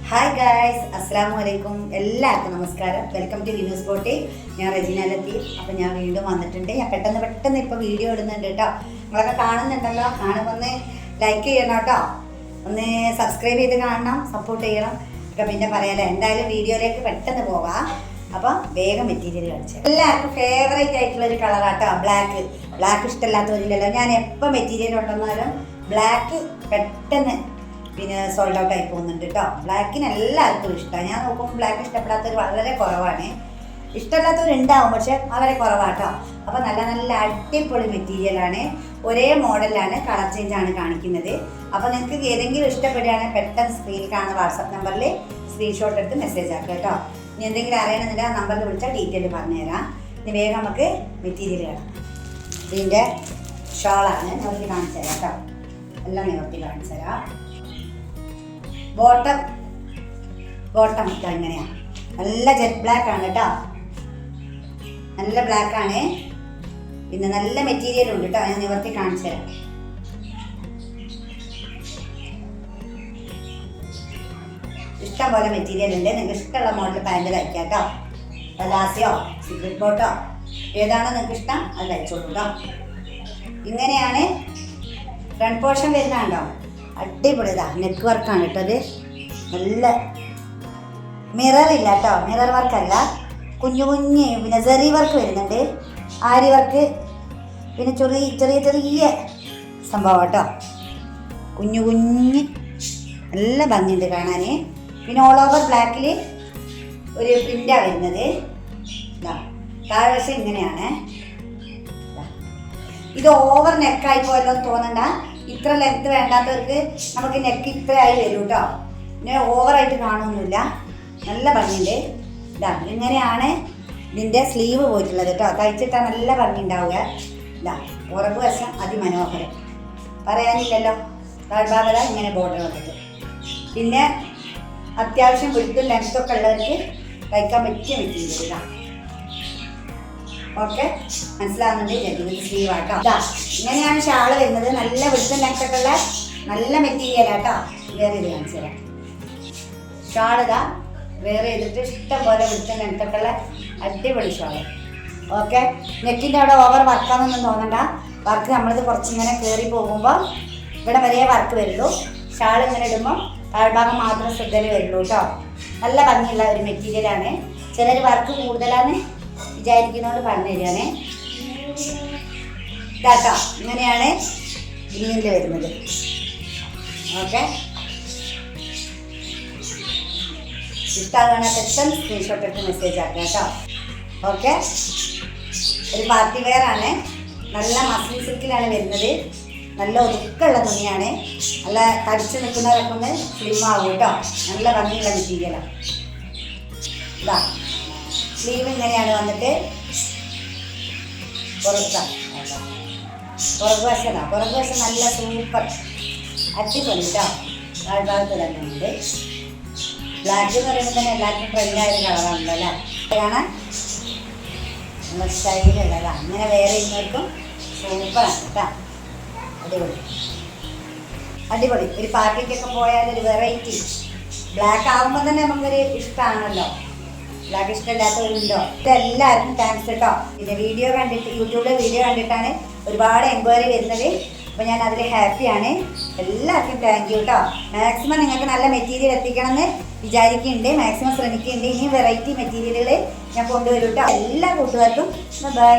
Hi guys, അസ്സലാമലൈക്കും. എല്ലാവർക്കും നമസ്കാരം. വെൽക്കം ടു വിനൂസ് ബോട്ടി. ഞാൻ റെജിന ലത്തീഫ്. അപ്പം ഞാൻ വീണ്ടും വന്നിട്ടുണ്ട്. ഞാൻ പെട്ടെന്ന് ഇപ്പോൾ വീഡിയോ ഇടുന്നുണ്ട് കേട്ടോ. നിങ്ങളൊക്കെ കാണുന്നുണ്ടല്ലോ. കാണുമ്പോൾ ലൈക്ക് ചെയ്യണം കേട്ടോ. ഒന്ന് സബ്സ്ക്രൈബ് ചെയ്ത് കാണണം, സപ്പോർട്ട് ചെയ്യണം ഒക്കെ. പിന്നെ പറയാലോ, എന്തായാലും വീഡിയോയിലേക്ക് പെട്ടെന്ന് പോവാം. അപ്പം വേഗം മെറ്റീരിയൽ കാണിച്ചു. എല്ലാവർക്കും ഫേവറേറ്റ് ആയിട്ടുള്ളൊരു കളറാട്ടോ ബ്ലാക്ക് ഇഷ്ടമില്ലാത്തവരില്ലല്ലോ. ഞാൻ എപ്പോൾ മെറ്റീരിയൽ കൊണ്ടുവന്നാലും ബ്ലാക്ക് പെട്ടെന്ന് പിന്നെ സോൾഡ് ഔട്ട് ആയി പോകുന്നുണ്ട് കേട്ടോ. ബ്ലാക്കിന് എല്ലാവർക്കും ഇഷ്ടമാണ്. ഞാൻ നോക്കുമ്പോൾ ബ്ലാക്ക് ഇഷ്ടപ്പെടാത്തവർ വളരെ കുറവാണ്. ഇഷ്ടമില്ലാത്തവരുണ്ടാവും, പക്ഷെ വളരെ കുറവാട്ടോ. അപ്പോൾ നല്ല അടിപൊളി മെറ്റീരിയലാണ്. ഒരേ മോഡലാണ്, കളർ ചേഞ്ചാണ് കാണിക്കുന്നത്. അപ്പോൾ നിങ്ങൾക്ക് ഏതെങ്കിലും ഇഷ്ടപ്പെടുകയാണെങ്കിൽ പെട്ടെന്ന് സ്ക്രീനിൽ കാണുന്ന വാട്സാപ്പ് നമ്പറിൽ സ്ക്രീൻഷോട്ട് എടുത്ത് മെസ്സേജ് ആക്കുക കേട്ടോ. ഇനി എന്തെങ്കിലും അറിയണമെന്നുണ്ടെങ്കിൽ ആ നമ്പറിൽ വിളിച്ചാൽ ഡീറ്റെയിൽ പറഞ്ഞുതരാം. ഇനി വേഗം നമുക്ക് മെറ്റീരിയൽ കാണാം. ഇതിൻ്റെ ഷോളാണ്, നിവർത്തി കാണിച്ചു തരാം കേട്ടോ. എല്ലാം നിവർത്തി കാണിച്ചു തരാം. ബോട്ടം ഇങ്ങനെയാണ്. നല്ല ജെറ്റ് ബ്ലാക്ക് ആണ് കേട്ടോ. നല്ല ബ്ലാക്ക് ആണ്. പിന്നെ നല്ല മെറ്റീരിയൽ ഉണ്ട് കേട്ടോ. ഞാൻ നിവർത്തി കാണിച്ചു തരാം. ഇഷ്ടം പോലെ മെറ്റീരിയൽ ഉണ്ട്. നിങ്ങൾക്ക് ഇഷ്ടമുള്ള മോഡൽ പാൻറ് തയ്ക്കാം കേട്ടോ. പലാസിയോ സീക്രട്ട് ബോട്ടോ ഏതാണോ നിങ്ങൾക്ക് ഇഷ്ടം അത് തയ്ച്ചോളൂ കേട്ടോ. ഇങ്ങനെയാണ് ഫ്രണ്ട് പോർഷൻ വരുന്നുണ്ടോ. അടിപൊളിതാ നെക്ക് വർക്കാണ് കേട്ടോ. അത് നല്ല മിറർ ഇല്ല കേട്ടോ, മിറർ വർക്കല്ല, കുഞ്ഞു പിന്നെ സെറി വർക്ക് വരുന്നുണ്ട്, ആരി വർക്ക്, പിന്നെ ചെറിയ സംഭവം കേട്ടോ. കുഞ്ഞു നല്ല ഭംഗിയുണ്ട് കാണാൻ. പിന്നെ ഓൾ ഓവർ ബ്ലാക്കിൽ ഒരു പ്രിൻ്റാണ് വരുന്നത്. താഴ്വശം ഇങ്ങനെയാണ്. ഇത് ഓവർ നെക്കായി പോയല്ലോ തോന്നണ്ട. ഇത്ര ലെങ്ത് വേണ്ടാത്തവർക്ക് നമുക്ക് നെക്ക് ഇത്രയായി വരും കേട്ടോ. പിന്നെ ഓവറായിട്ട് കാണുമൊന്നുമില്ല. നല്ല ഭംഗിയുണ്ട്. ഇങ്ങനെയാണ് ഇതിൻ്റെ സ്ലീവ് പോയിട്ടുള്ളത് കേട്ടോ. തയ്ച്ചിട്ടാൽ നല്ല ഭംഗി ഉണ്ടാവുക. പുറകു വശം അതിമനോഹരം, പറയാനില്ലല്ലോ. താഴ്ഭാഗത ഇങ്ങനെ ബോർഡർ വന്നിട്ട്. പിന്നെ അത്യാവശ്യം വിടുത്തും ലെങ്ത്തൊക്കെ ഉള്ളവർക്ക് തയ്ക്കാൻ പറ്റിയ മെറ്റീരിയൽ. ഓക്കെ, മനസ്സിലാവുന്നുണ്ട്. ജെന്റിൽ സ്ലീവ് ആട്ടോ. ഇങ്ങനെയാണ് ഷാള് വരുന്നത്. നല്ല വിടുത്തും ലെങ്ത്തൊക്കെ ഉള്ള നല്ല മെറ്റീരിയൽ ആട്ടോ. വേറെ ഇത് കാണിച്ചു തരാം. ഷാളിതാ വേറെ ചെയ്തിട്ട് ഇഷ്ടം പോലെ വിടുത്തും ലെങ്ത്തൊക്കെ ഉള്ള അടിപൊളി ഷാള്. ഓക്കെ, നെക്കിൻ്റെ അവിടെ ഓവർ വർക്കാണെന്നൊന്നും തോന്നണ്ട. വർക്ക് നമ്മളിത് കുറച്ചിങ്ങനെ കയറി പോകുമ്പോൾ ഇവിടെ വരെ വർക്ക് വരുള്ളൂ. ഷാൾ ഇങ്ങനെ ഇടുമ്പോൾ താഴ്ഭാഗം മാത്രം ശ്രദ്ധയിൽ വരുള്ളൂ കേട്ടോ. നല്ല ഭംഗിയുള്ള ഒരു മെറ്റീരിയലാണ്. ചിലർ വർക്ക് കൂടുതലാണ് വിചാരിക്കുന്നതുകൊണ്ട് പറഞ്ഞു തരികയാണേ. ഇതാട്ടോ, ഇങ്ങനെയാണ് ഗ്രീനിൽ വരുന്നത്. ഓക്കെ, ഇഷ്ടമാകണ പെട്ടെന്ന് സ്ക്രീൻഷോട്ട് എടുത്ത് മെസ്സേജ് ആക്കുക കേട്ടോ. ഓക്കെ, ഒരു പാർട്ടി വെയർ ആണ്. നല്ല മസ്ലിൻ സിൽക്കിലാണ് വരുന്നത്. നല്ല ഒതുക്കമുള്ള തുണിയാണ്. നല്ല തടിച്ച് നിൽക്കുന്നവരൊക്കെ ഒന്ന് സ്ലിം ആകും കേട്ടോ. നല്ല ഭംഗിയുള്ള മെറ്റീരിയലാണ്. ഇതാ സ്ലീവ് ഇങ്ങനെയാണ് വന്നിട്ട്. പുറകുവശം നല്ല സൂപ്പർ അടിപൊളി കേട്ടോ. താഴ്ഭാഗത്ത് തന്നെ ഉണ്ട്. ബ്ലാക്ക് എന്ന് പറയുമ്പോൾ തന്നെ എല്ലാവർക്കും ട്രെൻഡായൊരു കളറാണല്ലോ അല്ലേ. കാണാൻ നല്ല സ്റ്റൈലുള്ളതാണ്. അങ്ങനെ വേറെ ചെയ്യുന്നവർക്കും സൂപ്പറാണ് കേട്ടോ. അടിപൊളി ഒരു പാർട്ടിക്കൊക്കെ പോയാൽ ഒരു വെറൈറ്റി. ബ്ലാക്ക് ആകുമ്പോൾ തന്നെ നമുക്കൊരു ഇഷ്ടമാണല്ലോ. ബ്ലാക്ക് ഇഷ്ടമില്ലാത്തവരുണ്ടോ? ഇതെല്ലാവർക്കും താങ്ക്സ് കേട്ടോ. പിന്നെ വീഡിയോ കണ്ടിട്ട്, യൂട്യൂബിലെ വീഡിയോ കണ്ടിട്ടാണ് ഒരുപാട് എൻക്വയറി വരുന്നത്. അപ്പോൾ ഞാൻ അതിൽ ഹാപ്പിയാണ്. എല്ലാവർക്കും താങ്ക് യു കേട്ടോ. മാക്സിമം നിങ്ങൾക്ക് നല്ല മെറ്റീരിയൽ എത്തിക്കണമെന്ന് വിചാരിക്കുന്നുണ്ട്. മാക്സിമം ശ്രമിക്കുന്നുണ്ട്. ഇനിയും വെറൈറ്റി മെറ്റീരിയലുകൾ ഞാൻ കൊണ്ടുവരും കേട്ടോ. എല്ലാ കൂട്ടുകാർക്കും ബൈ.